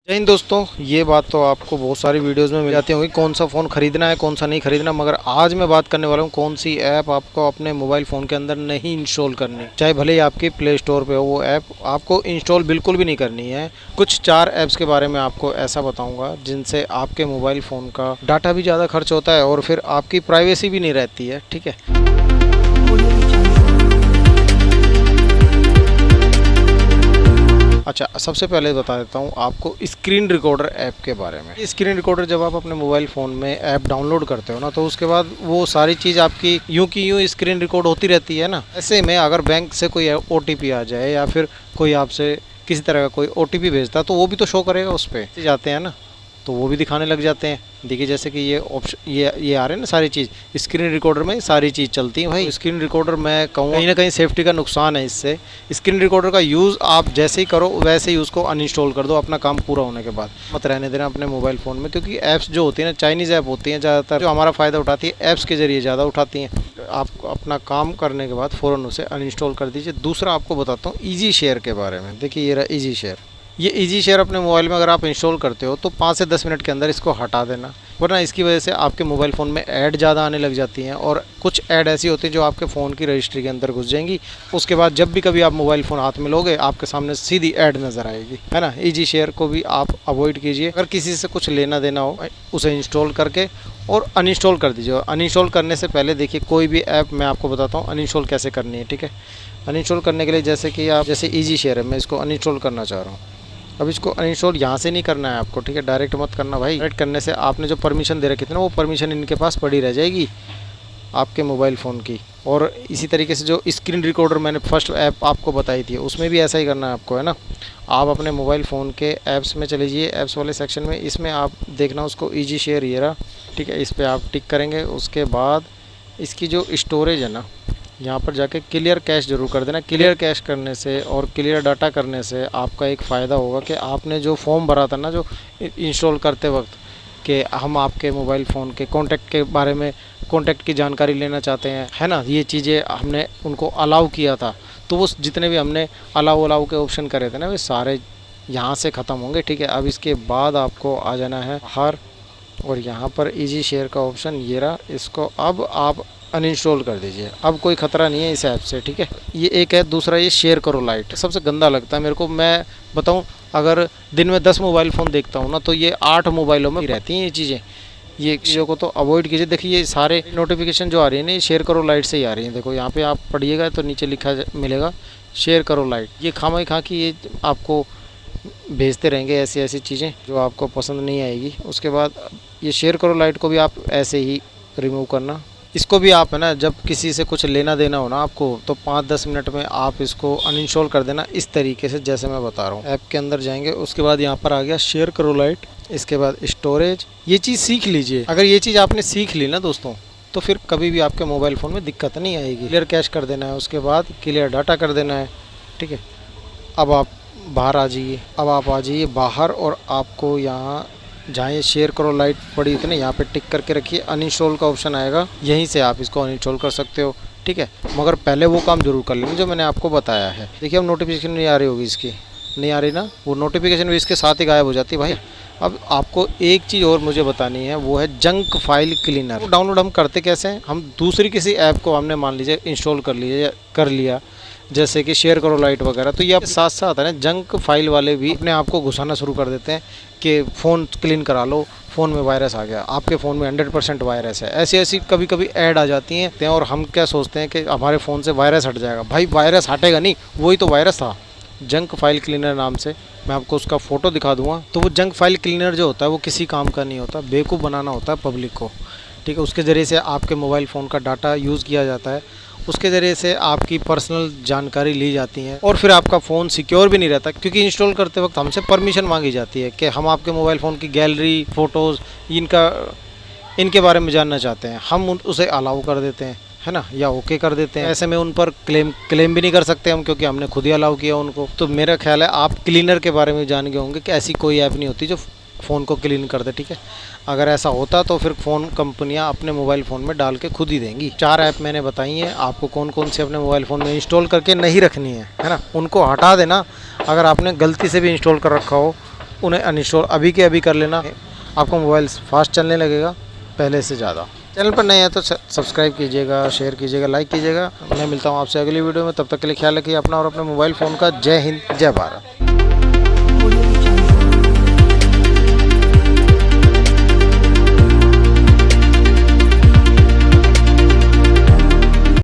जय हिंद दोस्तों, ये बात तो आपको बहुत सारी वीडियोस में मिल जाती होंगी, कौन सा फ़ोन ख़रीदना है कौन सा नहीं ख़रीदना। मगर आज मैं बात करने वाला हूँ कौन सी ऐप आपको अपने मोबाइल फ़ोन के अंदर नहीं इंस्टॉल करनी, चाहे भले ही आपकी प्ले स्टोर पे हो। वो ऐप आपको इंस्टॉल बिल्कुल भी नहीं करनी है। कुछ 4 ऐप्स के बारे में आपको ऐसा बताऊँगा जिनसे आपके मोबाइल फ़ोन का डाटा भी ज़्यादा खर्च होता है और फिर आपकी प्राइवेसी भी नहीं रहती है। ठीक है, अच्छा सबसे पहले बता देता हूँ आपको स्क्रीन रिकॉर्डर ऐप के बारे में। स्क्रीन रिकॉर्डर जब आप अपने मोबाइल फ़ोन में ऐप डाउनलोड करते हो ना, तो उसके बाद वो सारी चीज़ आपकी यूं की यूं स्क्रीन रिकॉर्ड होती रहती है ना। ऐसे में अगर बैंक से कोई OTP आ जाए या फिर कोई आपसे किसी तरह का कोई OTP भेजता, तो वो भी तो शो करेगा उस पर जाते हैं ना, तो वो भी दिखाने लग जाते हैं। देखिए जैसे कि ये ऑप्शन ये आ रहे हैं ना, सारी चीज़ स्क्रीन रिकॉर्डर में सारी चीज़ चलती है भाई। स्क्रीन रिकॉर्डर मैं कहूँ कहीं ना कहीं सेफ्टी का नुकसान है इससे। स्क्रीन रिकॉर्डर का यूज़ आप जैसे ही करो वैसे ही उसको अनइंस्टॉल कर दो अपना काम पूरा होने के बाद। मत रहने देना अपने मोबाइल फ़ोन में, क्योंकि ऐप्स जो होती है ना, चाइनीज़ ऐप होती हैं ज़्यादातर, जो हमारा फ़ायदा उठाती है ऐप्स के ज़रिए ज़्यादा उठाती हैं। आप अपना काम करने के बाद फ़ौरन उसे अनइंस्टॉल कर दीजिए। दूसरा आपको बताता हूँ ईजी शेयर के बारे में। देखिए ये रहा ईजी शेयर। ये ईजी शेयर अपने मोबाइल में अगर आप इंस्टॉल करते हो तो 5 से 10 मिनट के अंदर इसको हटा देना, वरना इसकी वजह से आपके मोबाइल फ़ोन में ऐड ज़्यादा आने लग जाती हैं और कुछ ऐड ऐसी होती हैं जो आपके फ़ोन की रजिस्ट्री के अंदर घुस जाएंगी। उसके बाद जब भी कभी आप मोबाइल फ़ोन हाथ में लोगे, आपके सामने सीधी ऐड नज़र आएगी, है ना। ईजी शेयर को भी आप अवॉइड कीजिए। अगर किसी से कुछ लेना देना हो, उसे इंस्टॉल करके और अनइंस्टॉल कर दीजिए। अनइंस्टॉल करने से पहले देखिए कोई भी ऐप मैं आपको बताता हूँ अनइंस्टॉल कैसे करनी है। ठीक है, अनइंस्टॉल करने के लिए जैसे कि आप जैसे ईजी शेयर है, मैं इसको अनइंस्टॉल करना चाह रहा हूँ। अब इसको अनइंस्टॉल यहाँ से नहीं करना है आपको, ठीक है, डायरेक्ट मत करना भाई। डायरेक्ट करने से आपने जो परमिशन दे रखी थी ना, वो परमिशन इनके पास पड़ी रह जाएगी आपके मोबाइल फ़ोन की। और इसी तरीके से जो स्क्रीन रिकॉर्डर मैंने फर्स्ट ऐप आपको बताई थी, उसमें भी ऐसा ही करना है आपको, है ना। आप अपने मोबाइल फ़ोन के ऐप्स में चले जाइए, ऐप्स वाले सेक्शन में, इसमें आप देखना उसको ईजी शेयर ये रहा, ठीक है। इस पर आप टिक करेंगे। उसके बाद इसकी जो स्टोरेज है ना, यहाँ पर जाके क्लियर कैश जरूर कर देना। क्लियर कैश करने से और क्लियर डाटा करने से आपका एक फ़ायदा होगा कि आपने जो फॉर्म भरा था ना, जो इंस्टॉल करते वक्त, कि हम आपके मोबाइल फ़ोन के कॉन्टैक्ट के बारे में, कॉन्टैक्ट की जानकारी लेना चाहते हैं, है ना, ये चीज़ें हमने उनको अलाउ किया था, तो वो जितने भी हमने अलाउ के ऑप्शन करे थे ना, वे सारे यहाँ से ख़त्म होंगे। ठीक है, अब इसके बाद आपको आ जाना है बाहर और यहाँ पर ईजी शेयर का ऑप्शन ये रहा, इसको अब आप अनइंस्टॉल कर दीजिए। अब कोई ख़तरा नहीं है इस ऐप से, ठीक है। ये एक है। दूसरा ये शेयर करो लाइट, सबसे गंदा लगता है मेरे को। मैं बताऊं, अगर दिन में 10 मोबाइल फ़ोन देखता हूं ना, तो ये 8 मोबाइलों में रहती हैं ये चीज़ें। ये चीज़ों को तो अवॉइड कीजिए। देखिए ये सारे नोटिफिकेशन जो आ रही है ना, ये शेयर करो लाइट से ही आ रही हैं। देखो यहाँ पर आप पढ़िएगा तो नीचे लिखा मिलेगा शेयर करो लाइट। ये खामा खा की ये आपको भेजते रहेंगे ऐसी ऐसी चीज़ें जो आपको पसंद नहीं आएगी। उसके बाद ये शेयर करो लाइट को भी आप ऐसे ही रिमूव करना। इसको भी आप, है ना, जब किसी से कुछ लेना देना हो ना आपको, तो 5-10 मिनट में आप इसको अनइंस्टॉल कर देना इस तरीके से जैसे मैं बता रहा हूँ। ऐप के अंदर जाएंगे, उसके बाद यहाँ पर आ गया शेयर करो लाइट, इसके बाद स्टोरेज। ये चीज़ सीख लीजिए। अगर ये चीज़ आपने सीख ली ना दोस्तों, तो फिर कभी भी आपके मोबाइल फ़ोन में दिक्कत नहीं आएगी। क्लियर कैश कर देना है, उसके बाद क्लियर डाटा कर देना है, ठीक है। अब आप बाहर आ जाइए। अब आप आ जाइए बाहर और आपको यहाँ जहाँ ये शेयर करो लाइट पड़ी थी ना, यहाँ पे टिक करके रखिए। अनइंस्टॉल का ऑप्शन आएगा, यहीं से आप इसको अनइंस्टॉल कर सकते हो, ठीक है। मगर पहले वो काम जरूर कर लेंगे जो मैंने आपको बताया है। देखिए अब नोटिफिकेशन नहीं आ रही होगी, इसकी नहीं आ रही ना, वो नोटिफिकेशन भी इसके साथ ही गायब हो जाती है भाई। अब आपको एक चीज़ और मुझे बतानी है, वो है जंक फाइल क्लीनर। वो डाउनलोड हम करते कैसे हैं, हम दूसरी किसी ऐप को हमने मान लीजिए इंस्टॉल कर लिया जैसे कि शेयर करो लाइट वगैरह, तो ये आप साथ साथ है ना, जंक फाइल वाले भी अपने आप को घुसाना शुरू कर देते हैं कि फ़ोन क्लीन करा लो, फ़ोन में वायरस आ गया, आपके फ़ोन में 100% वायरस है। ऐसी कभी कभी ऐड आ जाती हैं और हम क्या सोचते हैं कि हमारे फ़ोन से वायरस हट जाएगा। भाई वायरस हटेगा नहीं, वही तो वायरस था। जंक फाइल क्लीनर नाम से मैं आपको उसका फ़ोटो दिखा दूँगा। तो वो जंक फाइल क्लीनर जो होता है वो किसी काम का नहीं होता, बेवकूफ़ बनाना होता है पब्लिक को, ठीक है। उसके ज़रिए से आपके मोबाइल फ़ोन का डाटा यूज़ किया जाता है, उसके ज़रिए से आपकी पर्सनल जानकारी ली जाती है और फिर आपका फ़ोन सिक्योर भी नहीं रहता, क्योंकि इंस्टॉल करते वक्त हमसे परमिशन मांगी जाती है कि हम आपके मोबाइल फ़ोन की गैलरी, फ़ोटोज़, इनके बारे में जानना चाहते हैं। हम उसे अलाउ कर देते हैं, है ना, या ओके कर देते हैं। ऐसे में उन पर क्लेम भी नहीं कर सकते हम, क्योंकि हमने खुद ही अलाउ किया उनको। तो मेरा ख्याल है आप क्लीनर के बारे में जान गए होंगे कि ऐसी कोई ऐप नहीं होती जो फ़ोन को क्लीन कर दे, ठीक है। अगर ऐसा होता तो फिर फ़ोन कंपनियां अपने मोबाइल फ़ोन में डाल के खुद ही देंगी। 4 ऐप मैंने बताई हैं आपको कौन कौन से अपने मोबाइल फ़ोन में इंस्टॉल करके नहीं रखनी है ना, उनको हटा देना। अगर आपने गलती से भी इंस्टॉल कर रखा हो उन्हें अनइंस्टॉल अभी के अभी कर लेना। आपका मोबाइल फास्ट चलने लगेगा पहले से ज़्यादा। चैनल पर नए हैं तो सब्सक्राइब कीजिएगा, शेयर कीजिएगा, लाइक कीजिएगा। मैं मिलता हूँ आपसे अगली वीडियो में, तब तक के लिए ख्याल रखिए अपना और अपने मोबाइल फ़ोन का। जय हिंद, जय भारत।